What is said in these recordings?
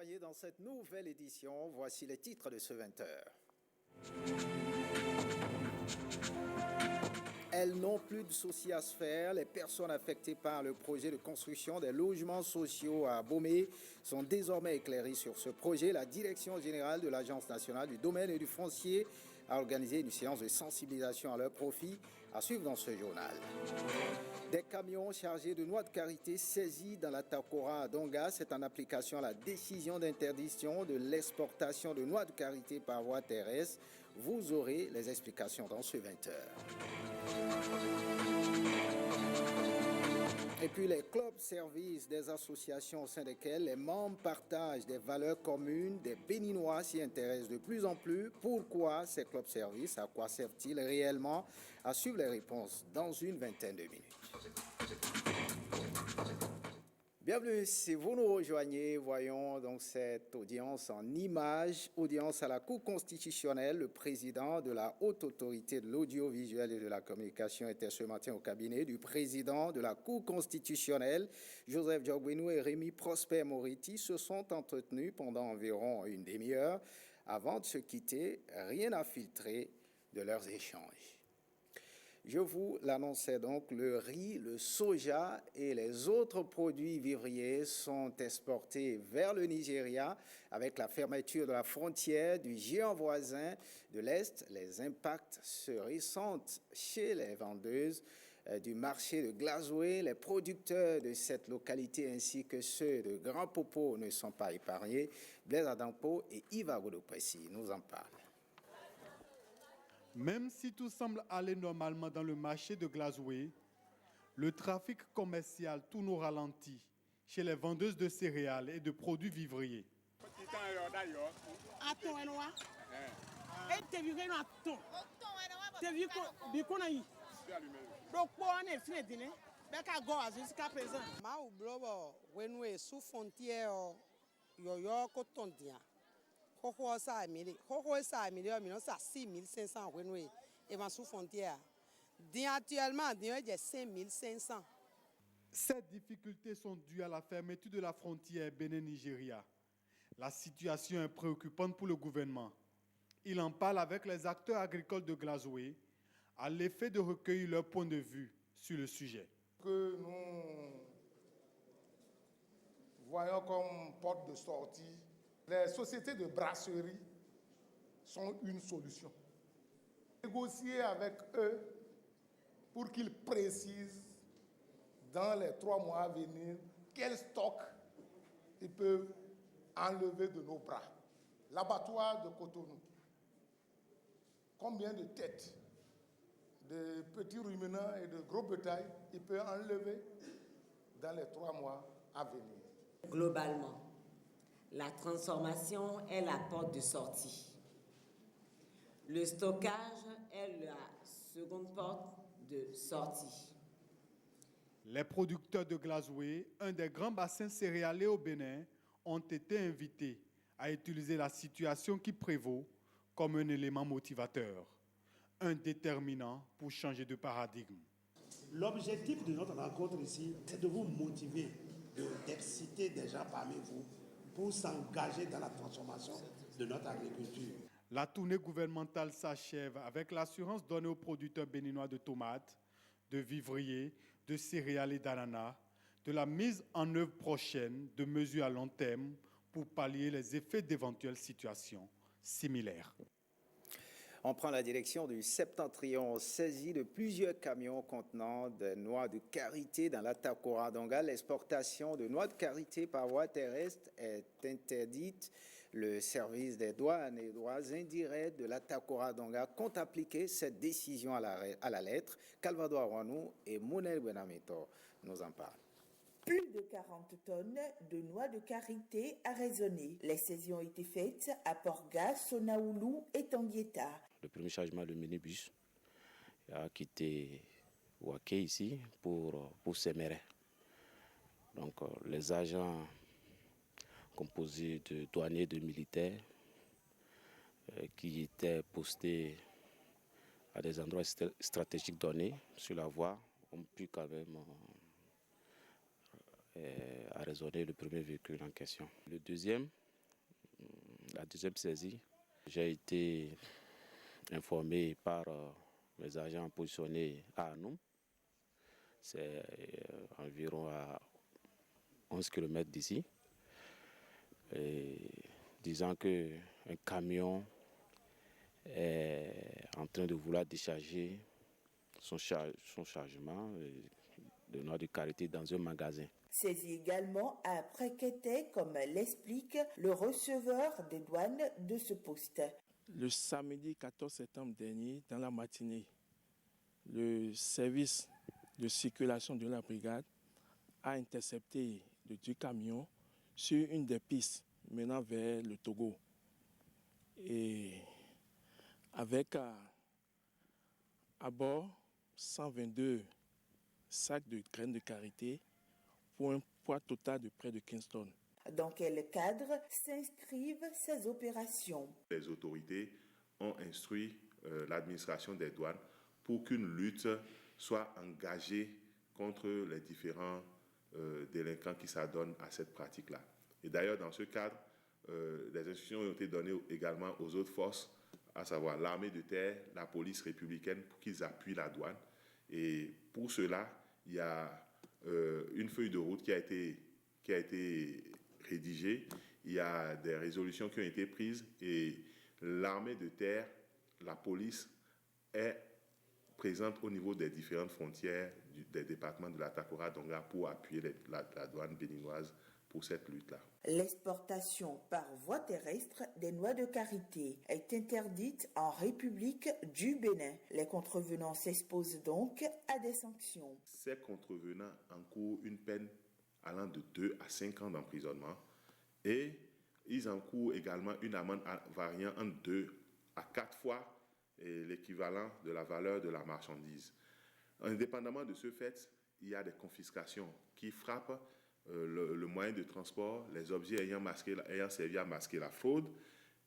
rejoignez dans cette nouvelle édition. Voici les titres de ce 20h. Elles n'ont plus de soucis à se faire. Les personnes affectées par le projet de construction des logements sociaux à Bomé sont désormais éclairées sur ce projet. La direction générale de l'Agence nationale du domaine et du foncier a organisé une séance de sensibilisation à leur profit à suivre dans ce journal. Des camions chargés de noix de karité saisis dans la Takora à Donga. C'est en application à la décision d'interdiction de l'exportation de noix de karité par voie terrestre. Vous aurez les explications dans ce 20h. Et puis les clubs-services des associations au sein desquelles les membres partagent des valeurs communes, des Béninois s'y intéressent de plus en plus. Pourquoi ces clubs-services? À quoi servent-ils réellement? À suivre les réponses dans une vingtaine de minutes. Bienvenue, si vous nous rejoignez, voyons donc cette audience en images, audience à la Cour constitutionnelle. Le président de la Haute Autorité de l'Audiovisuel et de la Communication était ce matin au cabinet du président de la Cour constitutionnelle. Joseph Diogbenou et Rémi Prosper Moriti se sont entretenus pendant environ une demi-heure. Avant de se quitter, rien n'a filtré de leurs échanges. Je vous l'annonçais donc, le riz, le soja et les autres produits vivriers sont exportés vers le Nigeria. Avec la fermeture de la frontière du géant voisin de l'Est, les impacts se ressentent chez les vendeuses du marché de Glazoué. Les producteurs de cette localité ainsi que ceux de Grand Popo ne sont pas épargnés. Blaise Adampo et Yves Agoudou-Pressi nous en parlent. Même si tout semble aller normalement dans le marché de Glazoué, le trafic commercial tourne au ralenti chez les vendeuses de céréales et de produits vivriers. Ces difficultés sont dues à la fermeture de la frontière Bénin-Nigeria. La situation est préoccupante pour le gouvernement. Il en parle avec les acteurs agricoles de Glazoué à l'effet de recueillir leur point de vue sur le sujet. Que nous voyons comme porte de sortie, les sociétés de brasserie sont une solution. Négocier avec eux pour qu'ils précisent dans les 3 mois à venir quel stock ils peuvent enlever de nos bras. L'abattoir de Cotonou, combien de têtes, de petits ruminants et de gros bétail ils peuvent enlever dans les 3 mois à venir. Globalement, la transformation est la porte de sortie. Le stockage est la seconde porte de sortie. Les producteurs de Glazoué, un des grands bassins céréaliers au Bénin, ont été invités à utiliser la situation qui prévaut comme un élément motivateur, un déterminant pour changer de paradigme. L'objectif de notre rencontre ici, c'est de vous motiver, d'exciter des gens parmi vous pour s'engager dans la transformation de notre agriculture. La tournée gouvernementale s'achève avec l'assurance donnée aux producteurs béninois de tomates, de vivriers, de céréales et d'ananas, de la mise en œuvre prochaine de mesures à long terme pour pallier les effets d'éventuelles situations similaires. On prend la direction du Septentrion, saisi de plusieurs camions contenant des noix de karité dans la Takora Donga. L'exportation de noix de karité par voie terrestre est interdite. Le service des douanes et droits indirects de la Takora Donga compte appliquer cette décision à la lettre. Calvado Arwanou et Mounel Benamito nous en parlent. Plus de 40 tonnes de noix de karité à raisonner. Les saisies ont été faites à Porga, Sonaoulou et Tanguieta. Le premier chargement de minibus a quitté Ouaké ici pour Séméré. Donc les agents composés de douaniers et de militaires qui étaient postés à des endroits stratégiques donnés sur la voie ont pu quand même arraisonner le premier véhicule en question. Le deuxième la deuxième saisie. J'ai été informé par mes agents positionnés à Anoum. C'est environ à 11 km d'ici. Et disant qu'un camion est en train de vouloir décharger son chargement de noix de karité dans un magasin. Saisi également à Préqueté, comme l'explique le receveur des douanes de ce poste. Le samedi 14 septembre dernier, dans la matinée, le service de circulation de la brigade a intercepté le 2 camions sur une des pistes menant vers le Togo. Et avec à bord 122 sacs de graines de karité pour un poids total de près de 15 tonnes. Dans quel cadre s'inscrivent ces opérations? Les autorités ont instruit l'administration des douanes pour qu'une lutte soit engagée contre les différents délinquants qui s'adonnent à cette pratique-là. Et d'ailleurs, dans ce cadre, les instructions ont été données également aux autres forces, à savoir l'armée de terre, la police républicaine, pour qu'ils appuient la douane. Et pour cela, il y a une feuille de route qui a été rédigée, il y a des résolutions qui ont été prises et l'armée de terre, la police est présente au niveau des différentes frontières des départements de la Takora-Donga pour appuyer la douane béninoise pour cette lutte-là. L'exportation par voie terrestre des noix de karité est interdite en République du Bénin. Les contrevenants s'exposent donc à des sanctions. Ces contrevenants encourent une peine allant de 2 à 5 ans d'emprisonnement et ils encourent également une amende variant entre 2 à 4 fois l'équivalent de la valeur de la marchandise. Indépendamment de ce fait, il y a des confiscations qui frappent le moyen de transport, les objets ayant servi à masquer la fraude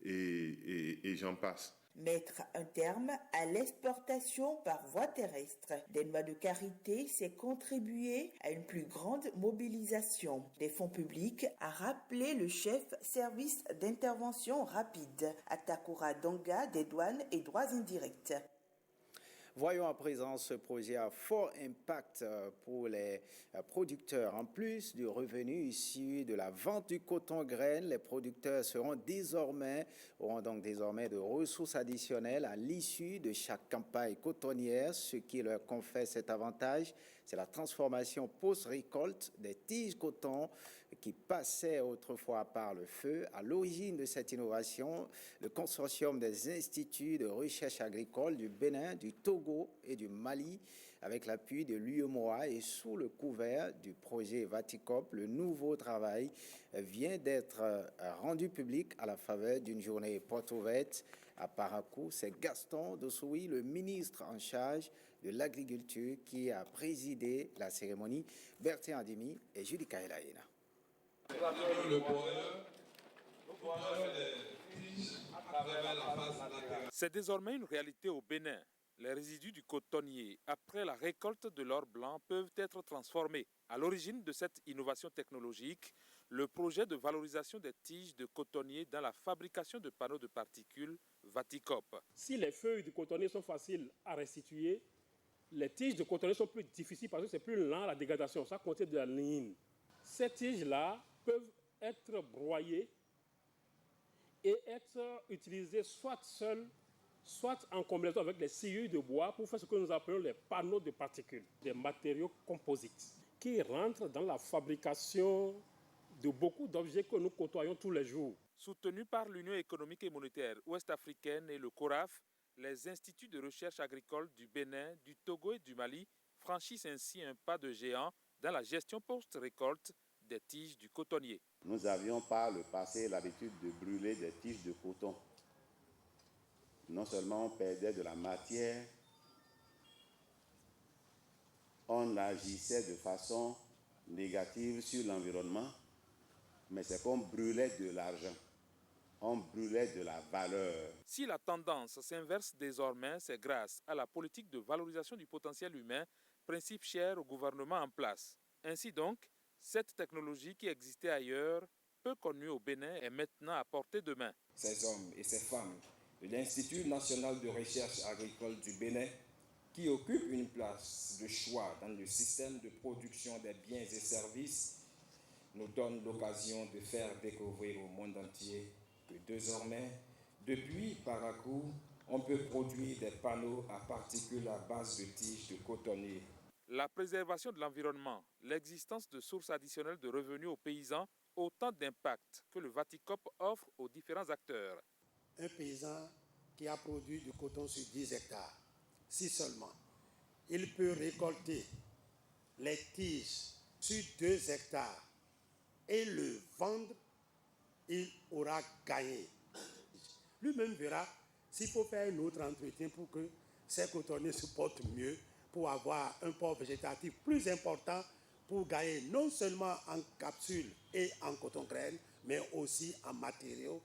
et j'en passe. Mettre un terme à l'exportation par voie terrestre des noix de karité, c'est contribuer à une plus grande mobilisation des fonds publics, a rappelé le chef service d'intervention rapide à Takora-Donga des douanes et droits indirects. Voyons à présent ce projet à fort impact pour les producteurs. En plus du revenu issu de la vente du coton graine, les producteurs auront donc désormais de ressources additionnelles à l'issue de chaque campagne cotonnière. Ce qui leur confère cet avantage, c'est la transformation post-récolte des tiges coton qui passaient autrefois par le feu. À l'origine de cette innovation, le consortium des instituts de recherche agricole du Bénin, du Togo et du Mali, avec l'appui de l'UEMOA et sous le couvert du projet Vaticop, le nouveau travail vient d'être rendu public à la faveur d'une journée porte ouverte à Parakou. C'est Gaston Dossoui, le ministre en charge de l'agriculture, qui a présidé la cérémonie. Bertin Adimi et Julie Kaelaïna. C'est désormais une réalité au Bénin. Les résidus du cotonnier, après la récolte de l'or blanc, peuvent être transformés. À l'origine de cette innovation technologique, le projet de valorisation des tiges de cotonnier dans la fabrication de panneaux de particules Vaticop. Si les feuilles du cotonnier sont faciles à restituer, les tiges de cotonnier sont plus difficiles parce que c'est plus lent la dégradation, ça contient de la lignine. Ces tiges-là peuvent être broyées et être utilisées soit seules, soit en combinaison avec les sciures de bois pour faire ce que nous appelons les panneaux de particules, des matériaux composites qui rentrent dans la fabrication de beaucoup d'objets que nous côtoyons tous les jours. Soutenu par l'Union économique et monétaire ouest-africaine et le CORAF, les instituts de recherche agricole du Bénin, du Togo et du Mali franchissent ainsi un pas de géant dans la gestion post-récolte des tiges du cotonnier. Nous avions par le passé l'habitude de brûler des tiges de coton. Non seulement on perdait de la matière, on agissait de façon négative sur l'environnement, mais c'est qu'on brûlait de l'argent, on brûlait de la valeur. Si la tendance s'inverse désormais, c'est grâce à la politique de valorisation du potentiel humain, principe cher au gouvernement en place. Ainsi donc, cette technologie qui existait ailleurs peu connu au Bénin est maintenant à portée de main. Ces hommes et ces femmes de l'Institut national de recherche agricole du Bénin, qui occupent une place de choix dans le système de production des biens et services, nous donnent l'occasion de faire découvrir au monde entier que désormais, depuis Parakou, on peut produire des panneaux à particules à base de tiges de cotonnier. La préservation de l'environnement, l'existence de sources additionnelles de revenus aux paysans, autant d'impacts que le Vaticop offre aux différents acteurs. Un paysan qui a produit du coton sur 10 hectares, si seulement il peut récolter les tiges sur 2 hectares et le vendre, il aura gagné. Lui-même verra s'il faut faire un autre entretien pour que ces cotonniers se portent mieux, pour avoir un port végétatif plus important, pour gagner non seulement en capsules et en coton-graines, mais aussi en matériaux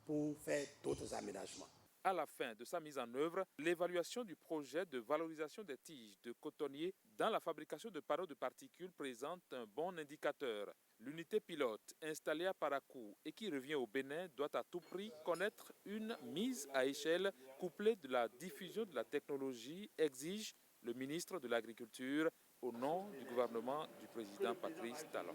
pour faire d'autres aménagements. À la fin de sa mise en œuvre, l'évaluation du projet de valorisation des tiges de cotonnier dans la fabrication de panneaux de particules présente un bon indicateur. L'unité pilote installée à Parakou et qui revient au Bénin doit à tout prix connaître une mise à échelle couplée de la diffusion de la technologie, exige le ministre de l'Agriculture au nom du gouvernement du président Patrice Talon.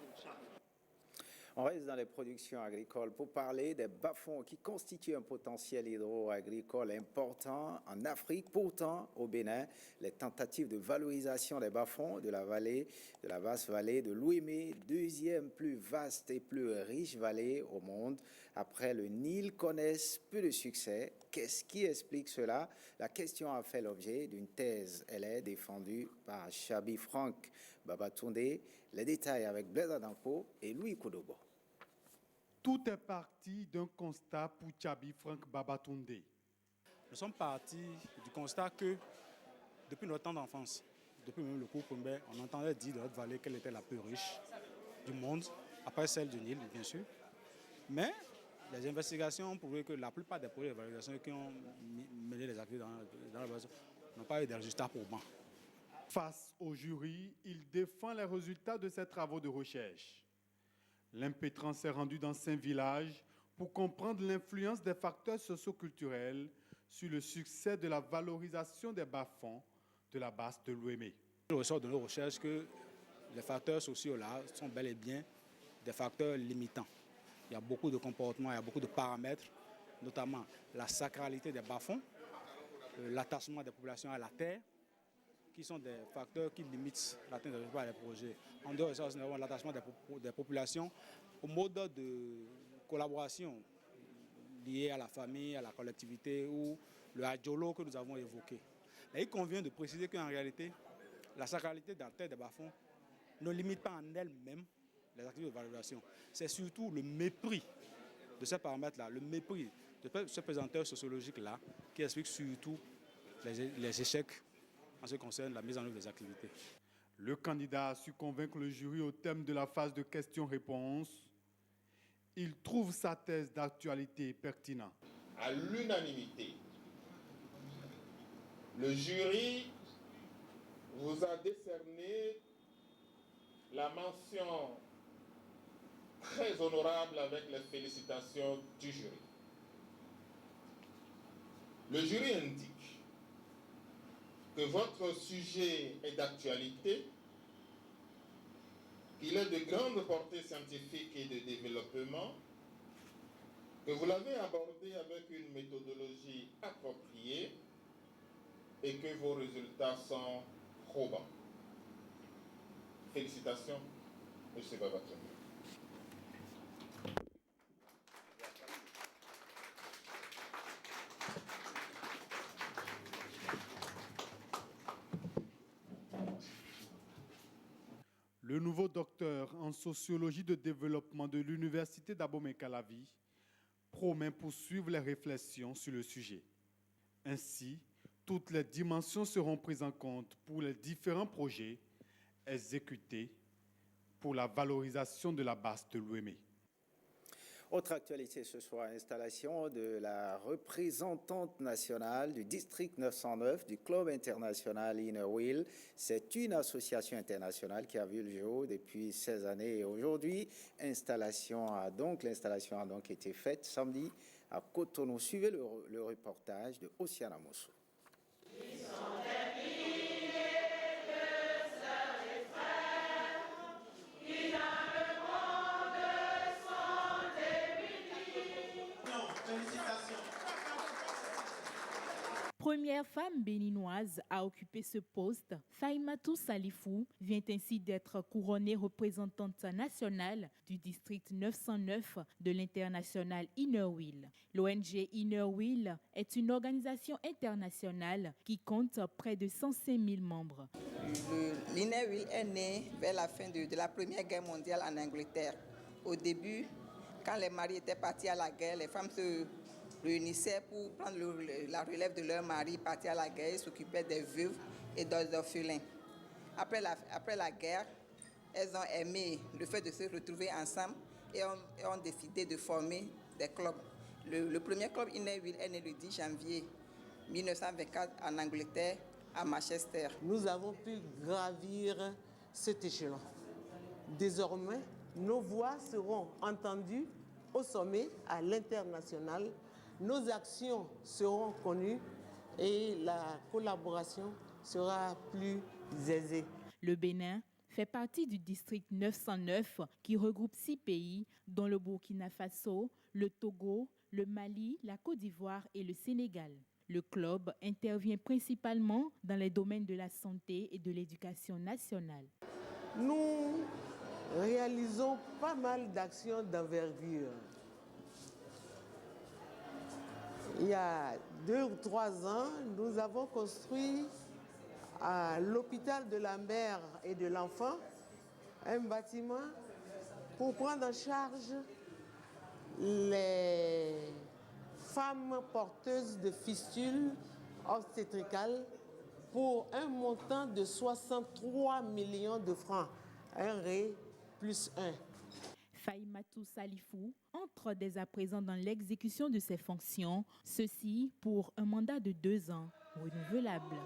On reste dans les productions agricoles pour parler des bas-fonds qui constituent un potentiel hydro-agricole important en Afrique. Pourtant, au Bénin, les tentatives de valorisation des bas-fonds de la vaste vallée de l'Ouémé, deuxième plus vaste et plus riche vallée au monde après le Nil, connaissent peu de succès. Qu'est-ce qui explique cela? La question a fait l'objet d'une thèse. Elle est défendue par Chabi Franck Babatunde. Les détails avec Blaise Adampo et Louis Koudobo. Tout est parti d'un constat pour Chabi Franck Babatunde. Nous sommes partis du constat que depuis notre temps d'enfance, depuis même le cours primaire, on entendait dire de notre vallée qu'elle était la plus riche du monde, après celle du Nil, bien sûr. Mais les investigations ont prouvé que la plupart des projets de valorisation qui ont mené les activités dans la base n'ont pas eu de résultats probants. Face au jury, il défend les résultats de ses travaux de recherche. L'impétrant s'est rendu dans 5 villages pour comprendre l'influence des facteurs socioculturels sur le succès de la valorisation des bas-fonds de la base de l'Ouémé. Il ressort de nos recherches que les facteurs sociaux-là sont bel et bien des facteurs limitants. Il y a beaucoup de comportements, il y a beaucoup de paramètres, notamment la sacralité des bas-fonds, l'attachement des populations à la terre, qui sont des facteurs qui limitent l'atteinte des résultats des projets. En dehors de ça, nous avons l'attachement des populations au mode de collaboration lié à la famille, à la collectivité ou le adjolo que nous avons évoqué. Et il convient de préciser qu'en réalité, la sacralité de la terre des bas-fonds ne limite pas en elle-même les activités de valorisation. C'est surtout le mépris de ces paramètres-là, le mépris de ce présenteur sociologique-là qui explique surtout les échecs en ce qui concerne la mise en œuvre des activités. Le candidat a su convaincre le jury au thème de la phase de questions-réponses. Il trouve sa thèse d'actualité pertinente. À l'unanimité, le jury vous a décerné la mention très honorable avec les félicitations du jury. Le jury indique que votre sujet est d'actualité, qu'il est de grande portée scientifique et de développement, que vous l'avez abordé avec une méthodologie appropriée et que vos résultats sont probants. Félicitations, M. Babatunde. Le nouveau docteur en sociologie de développement de l'Université d'Abomey-Calavi promet poursuivre les réflexions sur le sujet. Ainsi, toutes les dimensions seront prises en compte pour les différents projets exécutés pour la valorisation de la base de l'Ouémé. Autre actualité ce soir, installation de la représentante nationale du district 909 du club international Inner Wheel. C'est une association internationale qui a vu le jour depuis 16 années et aujourd'hui, l'installation a donc été faite samedi à Cotonou. Suivez le reportage de Oceana Mosso. Première femme béninoise à occuper ce poste, Faimatou Salifou vient ainsi d'être couronnée représentante nationale du district 909 de l'international Inner Wheel. L'ONG Inner Wheel est une organisation internationale qui compte près de 105 000 membres. L'Inner Wheel est né vers la fin de la Première Guerre mondiale en Angleterre. Au début, quand les maris étaient partis à la guerre, les femmes se réunissaient pour prendre la relève de leur mari partis à la guerre et s'occupaient des veuves et des orphelins. Après la guerre, elles ont aimé le fait de se retrouver ensemble et ont décidé de former des clubs. Le premier club Inner Wheel est né le 10 janvier 1924 en Angleterre, à Manchester. Nous avons pu gravir cet échelon. Désormais, nos voix seront entendues au sommet, à l'international. Nos actions seront connues et la collaboration sera plus aisée. Le Bénin fait partie du district 909 qui regroupe 6 pays, dont le Burkina Faso, le Togo, le Mali, la Côte d'Ivoire et le Sénégal. Le club intervient principalement dans les domaines de la santé et de l'éducation nationale. Nous réalisons pas mal d'actions d'envergure. Il y a 2 ou 3 ans, nous avons construit à l'hôpital de la mère et de l'enfant un bâtiment pour prendre en charge les femmes porteuses de fistules obstétricales pour un montant de 63 millions de francs, un ré plus 1. Faimatou Salifou entre dès à présent dans l'exécution de ses fonctions, ceci pour un mandat de 2 ans renouvelable.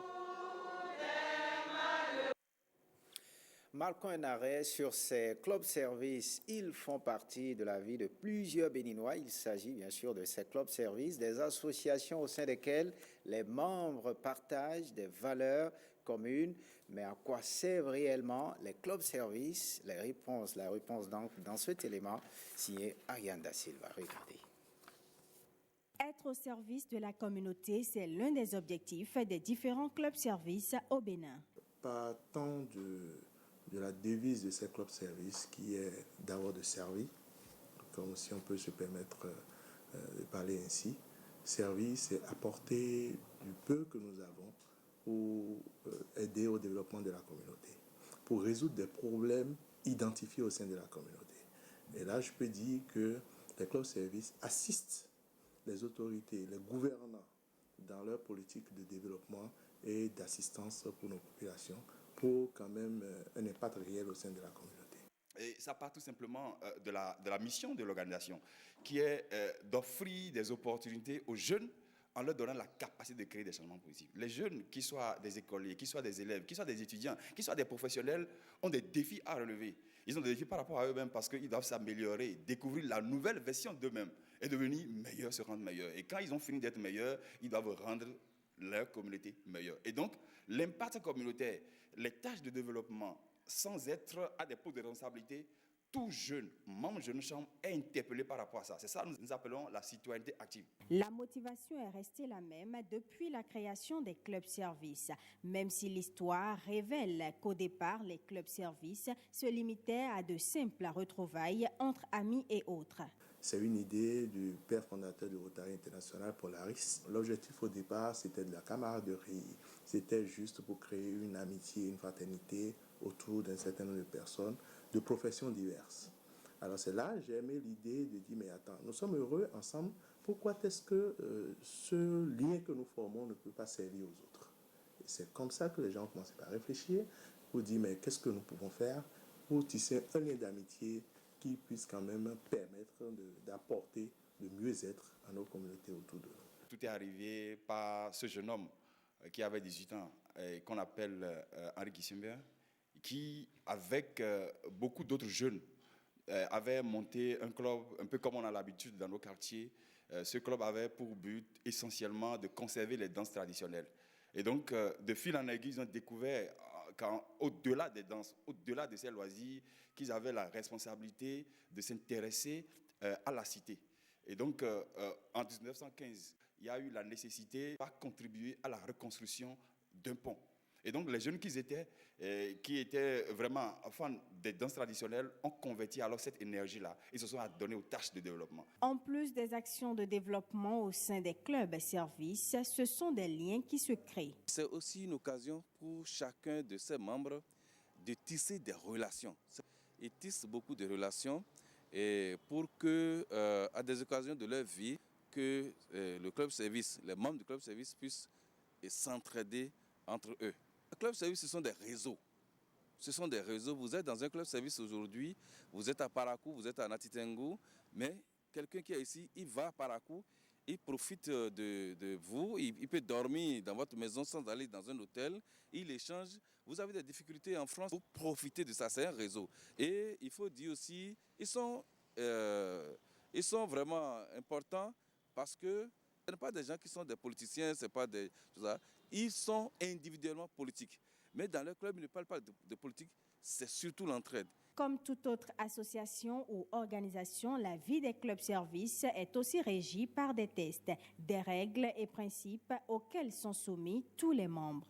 Marquons un arrêt sur ces clubs-services. Ils font partie de la vie de plusieurs Béninois. Il s'agit bien sûr de ces clubs-services, des associations au sein desquelles les membres partagent des valeurs communes. Mais à quoi servent réellement les clubs-services? La réponse donc dans cet élément signé Ariane Da Silva. Regardez. Être au service de la communauté, c'est l'un des objectifs des différents clubs-services au Bénin. Pas tant de la devise de ces clubs-services qui est d'avoir de servir, comme si on peut se permettre de parler ainsi. Servir, c'est apporter du peu que nous avons pour aider au développement de la communauté, pour résoudre des problèmes identifiés au sein de la communauté. Et là, je peux dire que les clubs-services assistent les autorités, les gouvernants dans leur politique de développement et d'assistance pour nos populations, pour quand même un impact réel au sein de la communauté. Et ça part tout simplement de la mission de l'organisation, qui est d'offrir des opportunités aux jeunes en leur donnant la capacité de créer des changements positifs. Les jeunes, qu'ils soient des écoliers, qu'ils soient des élèves, qu'ils soient des étudiants, qu'ils soient des professionnels, ont des défis à relever. Ils ont des défis par rapport à eux-mêmes parce qu'ils doivent s'améliorer, découvrir la nouvelle version d'eux-mêmes et devenir meilleurs, se rendre meilleurs. Et quand ils ont fini d'être meilleurs, ils doivent rendre leur communauté meilleure. Et donc, l'impact communautaire, les tâches de développement, sans être à des postes de responsabilité, tout jeune, membre de jeune chambre, est interpellé par rapport à ça. C'est ça que nous appelons la citoyenneté active. La motivation est restée la même depuis la création des clubs-services, même si l'histoire révèle qu'au départ, les clubs-services se limitaient à de simples retrouvailles entre amis et autres. C'est une idée du père fondateur du Rotary International, Polaris. L'objectif au départ, c'était de la camaraderie. C'était juste pour créer une amitié, une fraternité autour d'un certain nombre de personnes, de professions diverses. Alors c'est là que j'ai aimé l'idée de dire, mais attends, nous sommes heureux ensemble, pourquoi est-ce que ce lien que nous formons ne peut pas servir aux autres? Et c'est comme ça que les gens ont commencé à réfléchir, pour dire, mais qu'est-ce que nous pouvons faire pour tisser un lien d'amitié qui puisse quand même permettre d'apporter le mieux-être à nos communautés autour de nous. Tout est arrivé par ce jeune homme qui avait 18 ans, qu'on appelle Henri Kissinger, qui, avec beaucoup d'autres jeunes, avait monté un club, un peu comme on a l'habitude dans nos quartiers. Ce club avait pour but essentiellement de conserver les danses traditionnelles. Et donc, de fil en aiguille, ils ont découvert qu'au-delà des danses, au-delà de ces loisirs, qu'ils avaient la responsabilité de s'intéresser à la cité. Et donc, en 1915, il y a eu la nécessité de contribuer à la reconstruction d'un pont. Et donc, les jeunes qui étaient vraiment fans des danses traditionnelles ont converti alors cette énergie-là. Ils se sont adonnés aux tâches de développement. En plus des actions de développement au sein des clubs et services, ce sont des liens qui se créent. C'est aussi une occasion pour chacun de ses membres de tisser des relations. Ils tissent beaucoup de relations et pour que, à des occasions de leur vie, que le club service, les membres du club service puissent s'entraider entre eux. Le club service, ce sont des réseaux. Ce sont des réseaux. Vous êtes dans un club service aujourd'hui, vous êtes à Parakou, vous êtes à Natitengo, mais quelqu'un qui est ici, il va à Parakou, il profite de vous, il peut dormir dans votre maison sans aller dans un hôtel, il échange. Vous avez des difficultés en France, vous profitez de ça, c'est un réseau. Et il faut dire aussi, ils sont vraiment importants parce que ce ne sont pas des gens qui sont des politiciens, ce n'est pas des... Ils sont individuellement politiques. Mais dans le club, ils ne parlent pas de politique, c'est surtout l'entraide. Comme toute autre association ou organisation, la vie des clubs-services est aussi régie par des tests, des règles et principes auxquels sont soumis tous les membres.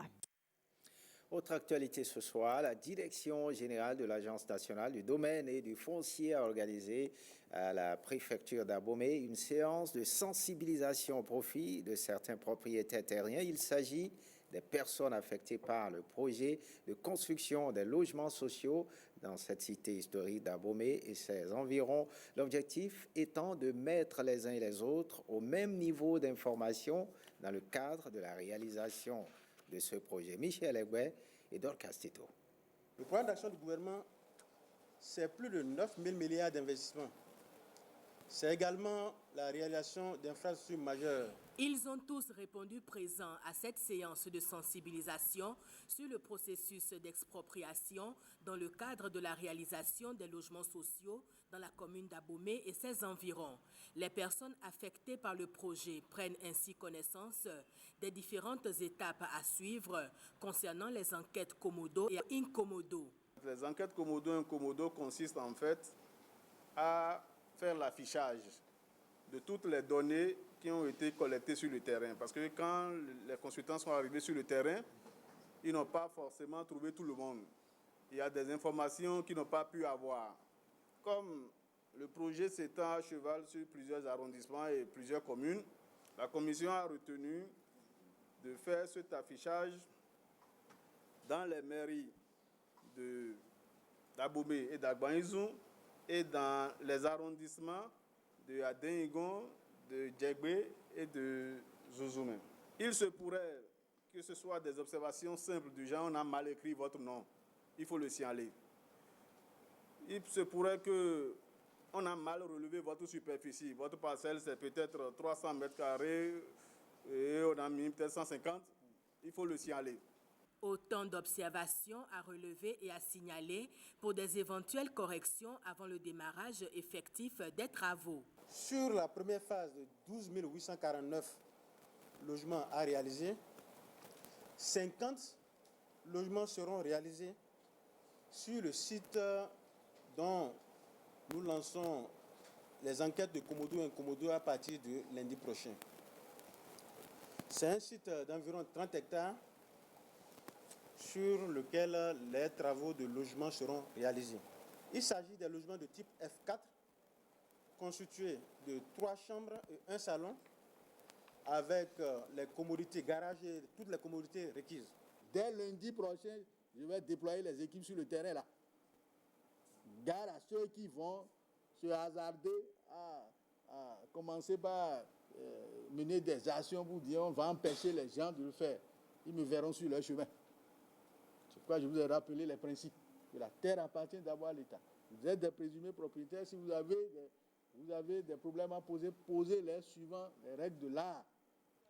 Autre actualité ce soir, la Direction générale de l'Agence nationale du domaine et du foncier a organisé à la préfecture d'Abomey une séance de sensibilisation au profit de certains propriétaires terriens. Il s'agit des personnes affectées par le projet de construction des logements sociaux dans cette cité historique d'Abomey et ses environs. L'objectif étant de mettre les uns et les autres au même niveau d'information dans le cadre de la réalisation de ce projet. Michel Egwe et Dor Castito. Le programme d'action du gouvernement, c'est plus de 9 000 milliards d'investissements. C'est également la réalisation d'infrastructures majeures. Ils ont tous répondu présents à cette séance de sensibilisation sur le processus d'expropriation dans le cadre de la réalisation des logements sociaux dans la commune d'Abomey et ses environs. Les personnes affectées par le projet prennent ainsi connaissance des différentes étapes à suivre concernant les enquêtes commodo et incommodo. Les enquêtes commodo et incommodo consistent en fait à faire l'affichage de toutes les données qui ont été collectées sur le terrain. Parce que quand les consultants sont arrivés sur le terrain, ils n'ont pas forcément trouvé tout le monde. Il y a des informations qu'ils n'ont pas pu avoir. Comme le projet s'étend à cheval sur plusieurs arrondissements et plusieurs communes, la commission a retenu de faire cet affichage dans les mairies d'Abomey et d'Agbanizou et dans les arrondissements de Adénigon, de Djegbe et de Zouzoumé. Il se pourrait que ce soit des observations simples du genre on a mal écrit votre nom, il faut le signaler. Il se pourrait qu'on a mal relevé votre superficie. Votre parcelle, c'est peut-être 300 mètres carrés et on a mis peut-être 150. Il faut le signaler. Autant d'observations à relever et à signaler pour des éventuelles corrections avant le démarrage effectif des travaux. Sur la première phase de 12 849 logements à réaliser, 50 logements seront réalisés sur le site dont nous lançons les enquêtes de commodo et incommodo à partir de lundi prochain. C'est un site d'environ 30 hectares sur lequel les travaux de logement seront réalisés. Il s'agit des logements de type F4 constitués de 3 chambres et 1 salon avec les commodités, garages et toutes les commodités requises. Dès lundi prochain, je vais déployer les équipes sur le terrain là. Gare à ceux qui vont se hasarder à commencer par mener des actions pour dire on va empêcher les gens de le faire. Ils me verront sur leur chemin. C'est pourquoi je vous ai rappelé les principes. Que la terre appartient d'abord à l'État. Vous êtes des présumés propriétaires. Si vous avez des problèmes à poser, posez-les suivant les règles de l'art.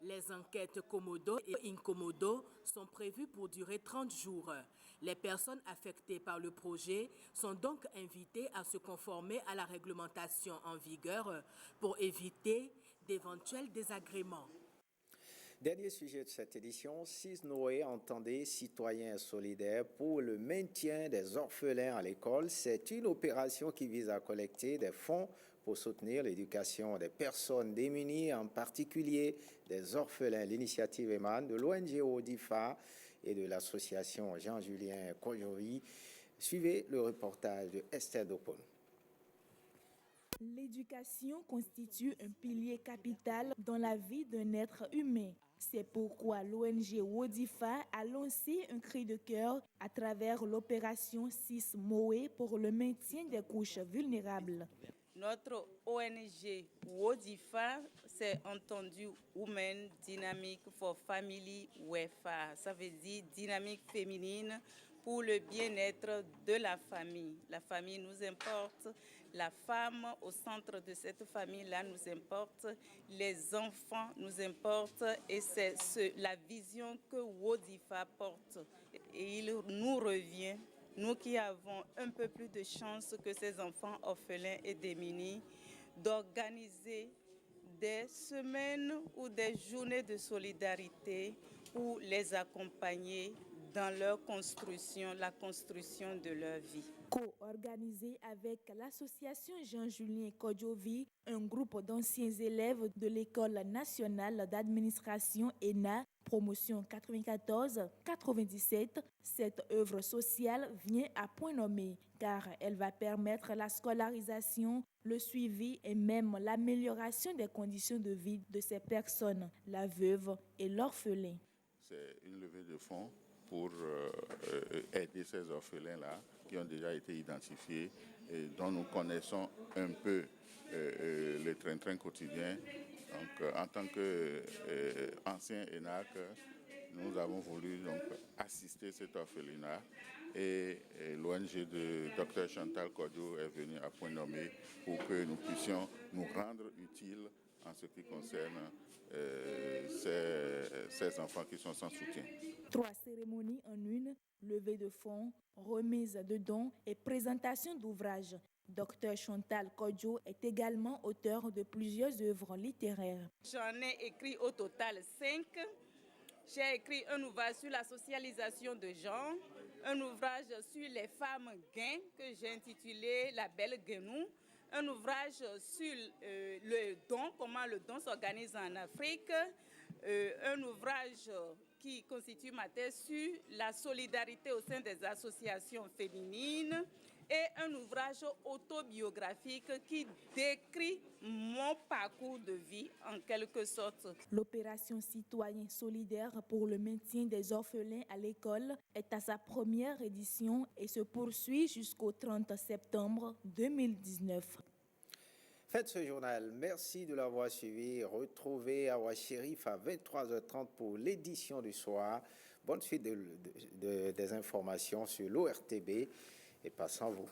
Les enquêtes Komodo et Inkomodo sont prévues pour durer 30 jours. Les personnes affectées par le projet sont donc invitées à se conformer à la réglementation en vigueur pour éviter d'éventuels désagréments. Dernier sujet de cette édition, CIS-Noé entendez citoyens solidaires pour le maintien des orphelins à l'école. C'est une opération qui vise à collecter des fonds pour soutenir l'éducation des personnes démunies, en particulier des orphelins. L'initiative émane de l'ONG ODIFA et de l'association Jean-Julien Kojovi. Suivez le reportage de Esther Dopon. L'éducation constitue un pilier capital dans la vie d'un être humain. C'est pourquoi l'ONG WODIFA a lancé un cri de cœur à travers l'opération CIS-Noé pour le maintien des couches vulnérables. Notre ONG WODIFA s'est entendu Women Dynamic for Family WEFA. Ça veut dire dynamique féminine pour le bien-être de la famille. La famille nous importe, la femme au centre de cette famille-là nous importe, les enfants nous importent et c'est la vision que WODIFA porte. Et il nous revient, nous qui avons un peu plus de chance que ces enfants orphelins et démunis, d'organiser des semaines ou des journées de solidarité pour les accompagner dans leur construction, la construction de leur vie. Co-organisé avec l'association Jean-Julien Kojovi, un groupe d'anciens élèves de l'École nationale d'administration ENA, promotion 94-97, cette œuvre sociale vient à point nommé car elle va permettre la scolarisation, le suivi et même l'amélioration des conditions de vie de ces personnes, la veuve et l'orphelin. C'est une levée de fonds pour aider ces orphelins-là qui ont déjà été identifiés et dont nous connaissons un peu le train-train quotidien. Donc, en tant qu'ancien ENAC, nous avons voulu donc assister cet orphelinat et l'ONG de Dr Chantal Kodjo est venue à point nommé pour que nous puissions nous rendre utiles en ce qui concerne ces enfants qui sont sans soutien. 3 cérémonies en une, levée de fonds, remise de dons et présentation d'ouvrages. Dr Chantal Kodjo est également auteur de plusieurs œuvres littéraires. J'en ai écrit au total 5. J'ai écrit un ouvrage sur la socialisation de genre, un ouvrage sur les femmes gains que j'ai intitulé La Belle Guenou, un ouvrage sur le don, comment le don s'organise en Afrique, un ouvrage qui constitue ma thèse sur la solidarité au sein des associations féminines et un ouvrage autobiographique qui décrit mon parcours de vie en quelque sorte. L'opération citoyen solidaire pour le maintien des orphelins à l'école est à sa première édition et se poursuit jusqu'au 30 septembre 2019. Faites ce journal. Merci de l'avoir suivi. Retrouvez Awa Chérif à 23h30 pour l'édition du soir. Bonne suite des informations sur l'ORTB et passons vous.